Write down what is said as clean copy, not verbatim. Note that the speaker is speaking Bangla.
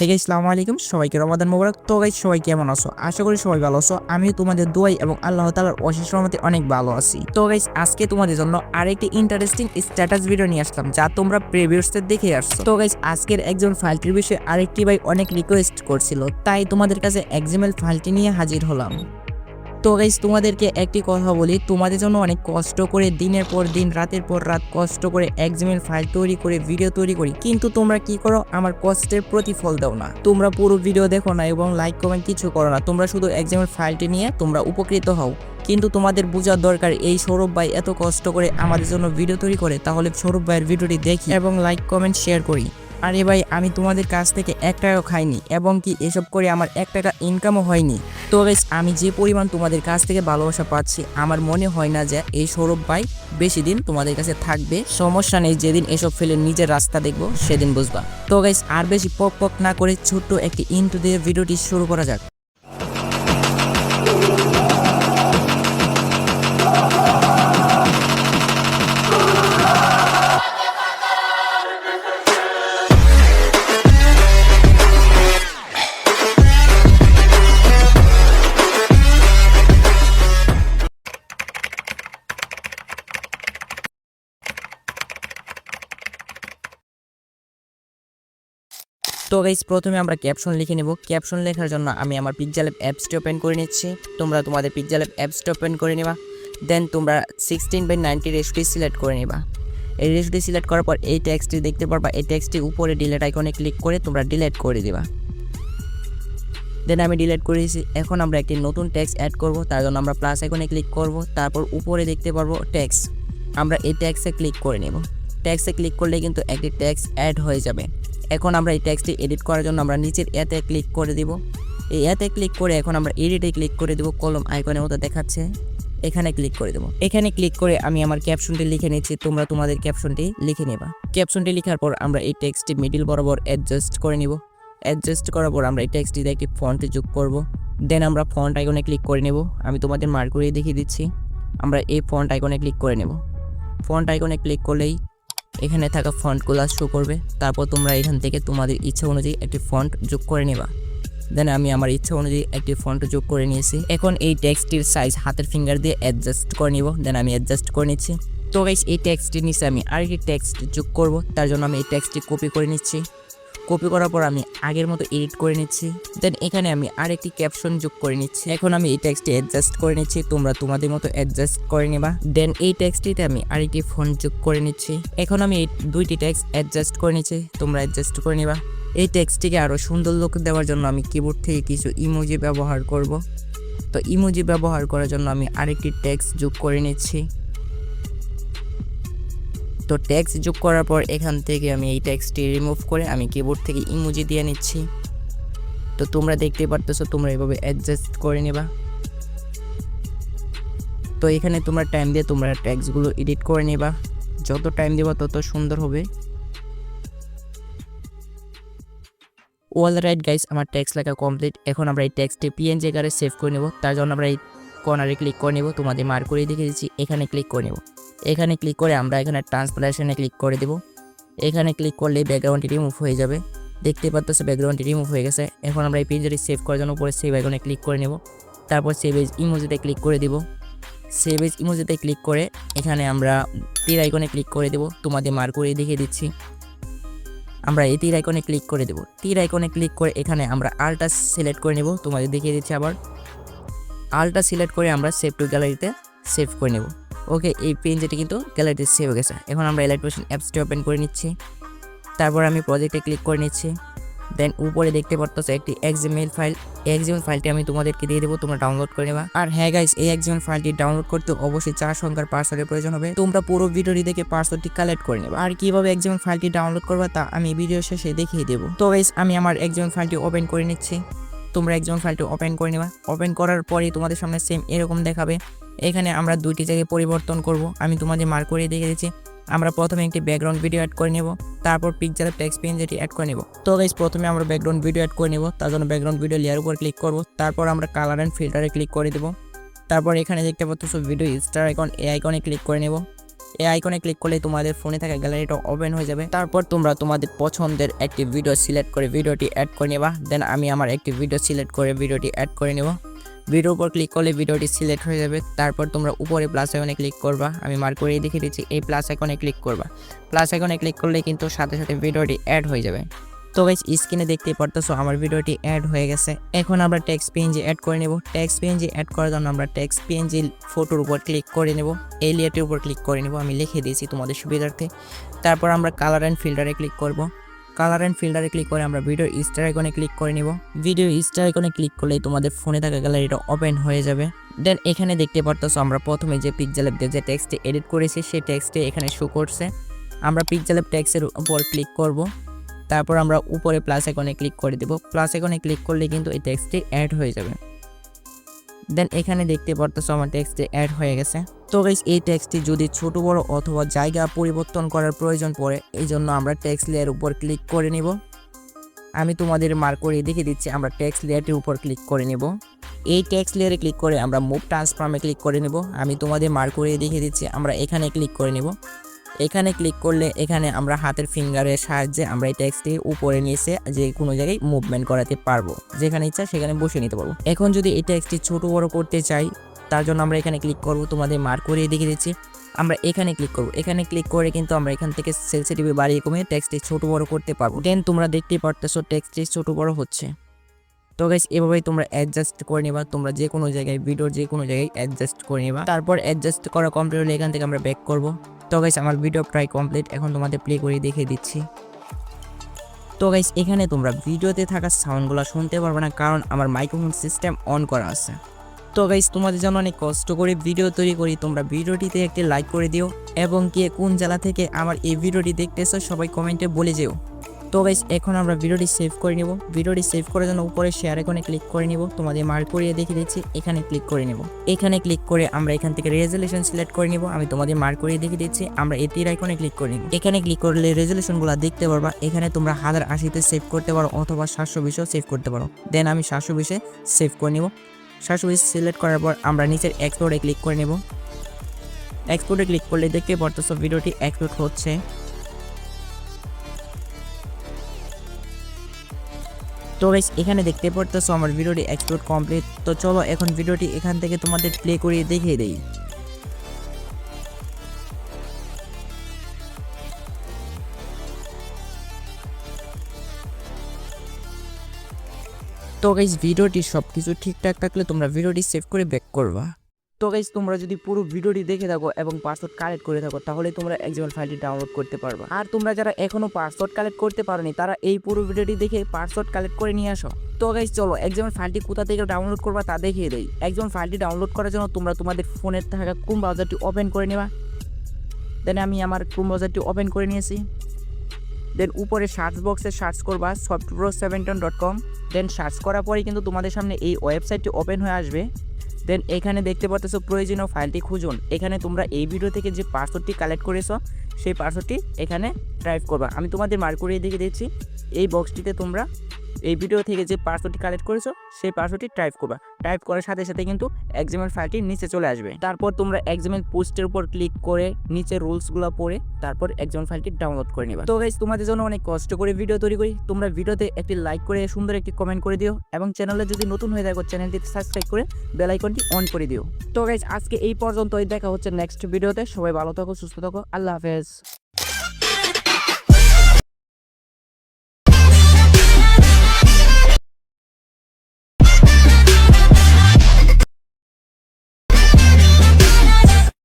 হে গাইস, আসসালামু আলাইকুম। সবাইকে রমাদান মোবারক। তো গাইস, সবাই কেমন আছো? আশা করি সবাই ভালো আছো। আমিও তোমাদের দোয়াই এবং আল্লাহ তাআলার অশেষ রহমতে অনেক ভালো আছি। তো গাইস, আজকে তোমাদের জন্য আরেকটি ইন্টারেস্টিং স্ট্যাটাস ভিডিও নিয়ে আসলাম, যা তোমরা প্রিভিয়াসে দেখে আসছো। তো গাইস, আজকের একজন ফাইলটির বিষয়ে আরেকটি ভাই অনেক রিকোয়েস্ট করছিল, তাই তোমাদের কাছে XML ফাইলটি নিয়ে হাজির হলাম। তো গাইস, তোমাদেরকে একটি কথা বলি, তোমাদের জন্য অনেক কষ্ট করে দিনের পর দিন রাতের পর রাত কষ্ট করে XML ফাইল তৈরি করে ভিডিও তৈরি করি, কিন্তু তোমরা কি করো? আমার কষ্টের প্রতিফল দাও না। তোমরা পুরো ভিডিও দেখো না এবং লাইক কমেন্ট কিছু করো না। তোমরা শুধু XML ফাইলটি নিয়ে তোমরা উপকৃত হও। কিন্তু তোমাদের বোঝার দরকার, এই সৌরভ ভাই এত কষ্ট করে আমাদের জন্য ভিডিও তৈরি করে, তাহলে সৌরভ ভাইয়ের ভিডিওটি দেখি এবং লাইক কমেন্ট শেয়ার করি। আরে ভাই, আমি তোমাদের কাছ থেকে 1 টাকাও খাইনি এবং কি এসব করে আমার 1 টাকা ইনকামও হয়নি। তো গাইস, আমি যে পরিমাণ তোমাদের কাছ থেকে ভালোবাসা পাচ্ছি, আমার মনে হয় না যে এই সৌরভ ভাই বেশি দিন তোমাদের কাছে থাকবে। সমস্যা নেই, যেদিন এসব ফেলে নিজের রাস্তা দেখবো সেদিন বুঝবা। তো গাইস, আর বেশি পক পক না করে ছোট্ট একটি ইন্ট্রো দিয়ে ভিডিওটি শুরু করা যাক। তো গাইস, প্রথমে আমরা ক্যাপশন লিখে নেব। ক্যাপশন লেখার জন্য আমি আমার PixelLab অ্যাপসটি ওপেন করে নিচ্ছি। তোমরা তোমাদের PixelLab অ্যাপসটি ওপেন করে নেবা। দেন তোমরা 16:90 রেশিওটি সিলেক্ট করে নেবা। এই রেশিওটি সিলেক্ট করার পর এই টেক্সটটি দেখতে পারবা। এই টেক্সটটি উপরে ডিলিট আইকনে ক্লিক করে তোমরা ডিলিট করে দিবা। দেন আমি ডিলিট করে দিয়েছি। এখন আমরা একটি নতুন টেক্সট অ্যাড করব। তার জন্য আমরা প্লাস আইকনে ক্লিক করব। তারপর উপরে দেখতে পারবো টেক্সট। আমরা এই টেক্সটে ক্লিক করে নেব। টেক্সটে ক্লিক করলে কিন্তু একটি টেক্সট অ্যাড হয়ে যাবে। এখন আমরা এই টেক্সটটি এডিট করার জন্য আমরা নিচের এতে ক্লিক করে দিব। এই এতে ক্লিক করে এখন আমরা এডিটে ক্লিক করে দেব। কলম আইকনের মতো দেখাচ্ছে, এখানে ক্লিক করে দেব। এখানে ক্লিক করে আমি আমার ক্যাপশনটি লিখে নিচ্ছি। তোমরা তোমাদের ক্যাপশনটি লিখে নেবা। ক্যাপশনটি লেখার পর আমরা এই টেক্সটটি মিডল বরাবর অ্যাডজাস্ট করে নিব। অ্যাডজাস্ট করার পর আমরা এই টেক্সটটিতে একটি ফন্ট যোগ করব। দেন আমরা ফন্ট আইকনে ক্লিক করে নেব। আমি তোমাদের মার্ক করে দেখিয়ে দিচ্ছি। আমরা এই ফন্ট আইকনে ক্লিক করে নেব। ফন্ট আইকনে ক্লিক করলেই এখানে থাকা ফন্টগুলো শো করবে। তারপর তোমরা এখান থেকে তোমাদের ইচ্ছা অনুযায়ী একটি ফন্ট যোগ করে নেবা। দেন আমি আমার ইচ্ছা অনুযায়ী একটি ফন্ট যোগ করে নিয়েছি। এখন এই টেক্সটটির সাইজ হাতের ফিঙ্গার দিয়ে অ্যাডজাস্ট করে নিব। দেন আমি অ্যাডজাস্ট করে নিচ্ছি। তো গাইস, এই টেক্সটটির নিচে আমি আরেকটি টেক্সট যোগ করব। তার জন্য আমি এই টেক্সটটি কপি করে নিচ্ছি। কপি করার পর আমি আগের মতো এডিট করে নিচ্ছি। দেন এখানে আমি আরেকটি ক্যাপশন যোগ করে নিচ্ছি। এখন আমি এই টেক্সটটি অ্যাডজাস্ট করে নিচ্ছি। তোমরা তোমাদের মতো অ্যাডজাস্ট করে নেবা। দেন এই টেক্সটটিতে আমি আরেকটি ফন্ট যোগ করে নিচ্ছি। এখন আমি এই দুইটি টেক্সট অ্যাডজাস্ট করে নিচ্ছি। তোমরা অ্যাডজাস্ট করে নেবা। এই টেক্সটটিকে আরও সুন্দর লুক দেওয়ার জন্য আমি কিবোর্ড থেকে কিছু ইমোজি ব্যবহার করব। তো ইমোজি ব্যবহার করার জন্য আমি আরেকটি টেক্সট যোগ করে নিচ্ছি। তো টেক্সট যোগ করার পর এখান থেকে আমি এই টেক্সটটি রিমুভ করে আমি কিবোর্ড থেকে ইমোজি দিয়ে নিচ্ছি। তো তোমরা দেখতে পারতেছো, তোমরা এভাবে অ্যাডজাস্ট করে নেবা। তো এখানে তোমরা টাইম দিয়ে তোমরা টেক্সটগুলো এডিট করে নেবা। যত টাইম দেবা তত সুন্দর হবে। অলরাইট গাইস, আমার টেক্সট লেখা কমপ্লিট। এখন আমরা এই টেক্সটটি PNG আকারে সেভ করে নেব। তার জন্য আমরা এই কর্নারে ক্লিক করে নেব। তোমাদের মার্ক করে দেখিয়ে দিচ্ছি। এখানে ক্লিক করে নেব। এখানে ক্লিক করে আমরা এখানে ট্রান্সলেশনে ক্লিক করে দেব। এখানে ক্লিক করলে ব্যাকগ্রাউন্ডটি রিমুভ হয়ে যাবে। দেখতে পাচ্ছ ব্যাকগ্রাউন্ডটি রিমুভ হয়ে গেছে। এখন আমরা এই পেজটি সেভ করার জন্য উপরে সেভ আইকনে ক্লিক করে নেব। তারপর সেভ এজ ইমোজিতে ক্লিক করে দেব। সেভ এজ ইমোজিতে ক্লিক করে এখানে আমরা তীর আইকনে ক্লিক করে দেব। তোমাদের মার্ক করে দেখিয়ে দিচ্ছি। আমরা এই তীর আইকনে ক্লিক করে দেব। তীর আইকনে ক্লিক করে এখানে আমরা আলটা সিলেক্ট করে নেব। তোমাদের দেখিয়ে দিচ্ছি। আবার আলটা সিলেক্ট করে আমরা সেভ টু গ্যালারিতে সেভ করে নেব। ওকে, এই পেজটি কিন্তু গ্যালারিতে সেভ হয়ে গেছে। এখন আমরা Alight অ্যাপসটি ওপেন করে নিচ্ছি। তারপর আমি প্রজেক্টে ক্লিক করে নিচ্ছি। দেন উপরে দেখতে পারতেছ একটি XML ফাইল। এই XML ফাইলটি আমি তোমাদেরকে দিয়ে দেবো, তোমরা ডাউনলোড করে নেবা। আর হ্যাঁ গাইস, এই XML ফাইলটি ডাউনলোড করতে অবশ্যই 4 সংখ্যার পাসওয়ার্ডের প্রয়োজন হবে। তোমরা পুরো ভিডিওটি দেখে পাসওয়ার্ডটি কালেক্ট করে নেবা। আর কিভাবে XML ফাইলটি ডাউনলোড করবা তা আমি ভিডিও শেষে দেখিয়ে দেবো। তো গাইস, আমি আমার XML ফাইলটি ওপেন করে নিচ্ছি। তোমরা XML ফাইলটি ওপেন করে নেবা। ওপেন করার পরেই তোমাদের সামনে সেম এরকম দেখাবে। এখানে আমরা দুইটি জায়গায় পরিবর্তন করব। আমি তোমাদের মার্ক করে দেখিয়ে দিচ্ছি। আমরা প্রথমে একটি ব্যাকগ্রাউন্ড ভিডিও অ্যাড করে নেব। তারপর PixelLab টেক্সট PNG অ্যাড করে নেব। তো গাইস, প্রথমে আমরা ব্যাকগ্রাউন্ড ভিডিও অ্যাড করে নেব। তার জন্য ব্যাকগ্রাউন্ড ভিডিও লেয়ার উপর ক্লিক করব। তারপর আমরা কালার অ্যান্ড ফিল্টারে ক্লিক করে দেব। তারপর এখানে দেখতে পাচ্ছ ভিডিও স্টার আইকন, এই আইকনে ক্লিক করে নেব। এই আইকনে ক্লিক করলে তোমাদের ফোনে থাকা গ্যালারিটা ওপেন হয়ে যাবে। তারপর তোমরা তোমাদের পছন্দের একটি ভিডিও সিলেক্ট করে ভিডিওটি অ্যাড করে নেবা। দেন আমি আমার একটি ভিডিও সিলেক্ট করে ভিডিওটি অ্যাড করে নেব। ভিডিওর উপর ক্লিক করলে ভিডিওটি সিলেক্ট হয়ে যাবে। তারপর তোমরা উপরে প্লাস আইকনে ক্লিক করবা, আমি মার্ক করে দেখিয়ে দিচ্ছি। এই প্লাস আইকনে ক্লিক করবা, প্লাস আইকনে ক্লিক করলে কিন্তু সাথে সাথে ভিডিওটি অ্যাড হয়ে যাবে। তো গাইস স্ক্রিনে দেখতেই পারতেছো আমার ভিডিওটি অ্যাড হয়ে গেছে। এখন আমরা টেক্সট পিএনজি অ্যাড করে নেব। টেক্সট পিএনজি অ্যাড করার জন্য আমরা টেক্সট পিএনজি ফটোর উপর ক্লিক করে নেব, এলিয়েটের উপর ক্লিক করে নেব, আমি লিখে দিয়েছি তোমাদের সুবিধার্থে। তারপর আমরা কালার অ্যান্ড ফিল্টারে ক্লিক করব। কালার অ্যান্ড ফিল্টারে ক্লিক করে আমরা ভিডিও স্টার আইকনে ক্লিক করে নেব। ভিডিও স্টার আইকনে ক্লিক করলেই তোমাদের ফোনে থাকা গ্যালারিটা ওপেন হয়ে যাবে। দেন এখানে দেখতে পারতেছো আমরা প্রথমে যে পিক্সেলল্যাব দিয়ে যে টেক্সটে এডিট করেছি সেই টেক্সটে এখানে শো করছে। আমরা পিক্সেলল্যাব টেক্সটের উপর ক্লিক করব। তারপর আমরা উপরে প্লাস আইকনে ক্লিক করে দেব। প্লাস আইকনে ক্লিক করলে কিন্তু এই টেক্সটটি অ্যাড হয়ে যাবে। দেন এখানে দেখতে পারতেছো আমার টেক্সটে অ্যাড হয়ে গেছে। তো গাইস এই টেক্সটটি যদি ছোট বড় অথবা জায়গা পরিবর্তন করার প্রয়োজন পড়ে, এই জন্য আমরা টেক্সট লেয়ার উপর ক্লিক করে নিব। আমি তোমাদের মার্ক করে দেখিয়ে দিচ্ছি। আমরা টেক্সট লেয়ারটির উপর ক্লিক করে নেব। এই টেক্সট লেয়ারে ক্লিক করে আমরা মুভ ট্রান্সফর্মে ক্লিক করে নেব। আমি তোমাদের মার্ক করে দেখিয়ে দিচ্ছি। আমরা এখানে ক্লিক করে নেব। এখানে ক্লিক করলে এখানে আমরা হাতের ফিঙ্গারের সাহায্যে আমরা এই টেক্সটটি উপরে নিচে যে কোনো জায়গায় মুভমেন্ট করাতে পারবো, যেখানে ইচ্ছা সেখানে বসে নিতে পারবো। এখন যদি এই টেক্সটটি ছোট বড় করতে চাই, তার জন্য আমরা এখানে ক্লিক করব। তোমাদের মার্ক করে দেখিয়ে দিচ্ছি। আমরা এখানে ক্লিক করব। এখানে ক্লিক করে কিন্তু আমরা এখান থেকে সেনসিটিভিটি বাড়িয়ে কমিয়ে টেক্সটটি ছোট বড় করতে পারবো। দেন তোমরা দেখতেই পারতেছো টেক্সটটি ছোট বড় হচ্ছে। তো গাইস এভাবেই তোমরা অ্যাডজাস্ট করে নেবা। তোমরা যে কোনো জায়গায় ভিডিওর যে কোনো জায়গায় অ্যাডজাস্ট করে নেবা। তারপর অ্যাডজাস্ট করা কমপ্লিট হলে এখান থেকে আমরা ব্যাক করব। তো গাইস আমার ভিডিও প্রায় কমপ্লিট, এখন তোমাদের প্লে করে দেখিয়ে দিচ্ছি। তো গাইস এখানে তোমরা ভিডিওতে থাকা সাউন্ডগুলো শুনতে পারবে না, কারণ আমার মাইক্রোফোন সিস্টেম অন করা আছে। তো গাইস তোমাদের জন্য অনেক কষ্ট করে ভিডিও তৈরি করি, তোমরা ভিডিওটিতে একটি লাইক করে দিও এবং কে কোন জেলা থেকে আমার এই ভিডিওটি দেখতেছো সবাই কমেন্টে বলে যেও। তো গাইস এখন আমরা ভিডিওটি সেভ করে নিব। ভিডিওটি সেভ করার জন্য উপরে শেয়ার আইকনে ক্লিক করে নিব। তোমাদের মার্ক করিয়ে দেখিয়ে দিচ্ছি। এখানে ক্লিক করে নিব। এখানে ক্লিক করে আমরা এখান থেকে রেজোলিউশন সিলেক্ট করে নিব। আমি তোমাদের মার্ক করিয়ে দেখিয়ে দিচ্ছি। আমরা এই তীর আইকনে ক্লিক করে নিব। এখানে ক্লিক করলে রেজোলিউশনগুলো দেখতে পারবা। এখানে তোমরা 1080-তে সেভ করতে পারো অথবা 720-এও সেভ করতে পারো। দেন আমি 720-এ সেভ করে নিব। 720 সিলেক্ট করার পর আমরা নিচের এক্সপোর্টে ক্লিক করে নেব। এক্সপোর্টে ক্লিক করলে দেখতে পারতেছো ভিডিওটি এক্সপোর্ট হচ্ছে। তো গাইস এখানে দেখতে পারতেছো আমার ভিডিওটি এক্সপোর্ট কমপ্লিট। তো চলো এখন ভিডিওটি এখান থেকে তোমাদের প্লে করিয়ে দেখিয়ে দেই। তো গাইস ভিডিওটি সবকিছু ঠিকঠাক থাকলে তোমরা ভিডিওটি সেভ করে ব্যাক করবা। তো গাইস তোমরা যদি পুরো ভিডিওটি দেখে থাকো এবং পাসওয়ার্ড কালেক্ট করে থাকো, তাহলে তোমরা XML ফাইলটি ডাউনলোড করতে পারবা। আর তোমরা যারা এখনো পাসওয়ার্ড কালেক্ট করতে পারোনি, তারা এই পুরো ভিডিওটি দেখে পাসওয়ার্ড কালেক্ট করে নিয়ে আসো। তো গাইস চলো XML ফাইলটি কোথা থেকে ডাউনলোড করবা তা দেখিয়ে দেই। XML ফাইলটি ডাউনলোড করার জন্য তোমরা তোমাদের ফোনের থাকা ক্রোম ব্রাউজারটি ওপেন করে নেবা। দেন আমি আমার ক্রোম ব্রাউজারটি ওপেন করে নিয়েছি। দেন উপরে সার্চ বক্সে সার্চ করবা softpro17.com। দেন সার্চ করার পরে কিন্তু তোমাদের সামনে এই ওয়েবসাইটটি ওপেন হয়ে আসবে। দেন এখানে দেখতে পাচ্ছ প্রয়োজনীয় ফাইলটি খুঁজুন। এখানে তোমরা এই ভিডিও থেকে যে পাসওয়ার্ডটি কালেক্ট করেছো সেই পাসওয়ার্ডটি এখানে টাইপ করবা। আমি তোমাদের মার্ক করে দেখিয়ে দিচ্ছি। এই বক্সটিতে তোমরা এই ভিডিও থেকে যে পাসওয়ার্ডটি কালেক্ট করেছো সেই পাসওয়ার্ডটি টাইপ করবা। টাইপ করার সাথে সাথে কিন্তু XML ফাইলটি নিচে চলে আসবে। তারপর তোমরা XML পোস্টের উপর ক্লিক করে নিচে রুলসগুলো পড়ে তারপর XML ফাইলটি ডাউনলোড করে নিবা। তো গাইস তোমাদের জন্য অনেক কষ্ট করে ভিডিও তৈরি করি, তোমরা ভিডিওতে একটি লাইক করে সুন্দর একটি কমেন্ট করে দিও এবং চ্যানেলে যদি নতুন হয়ে থাকো চ্যানেলটিতে সাবস্ক্রাইব করে বেল আইকনটি অন করে দিও। তো গাইস আজকে এই পর্যন্তই, দেখা হচ্ছে নেক্সট ভিডিওতে। সবাই ভালো থাকো, সুস্থ থাকো, আল্লাহ হাফেজ।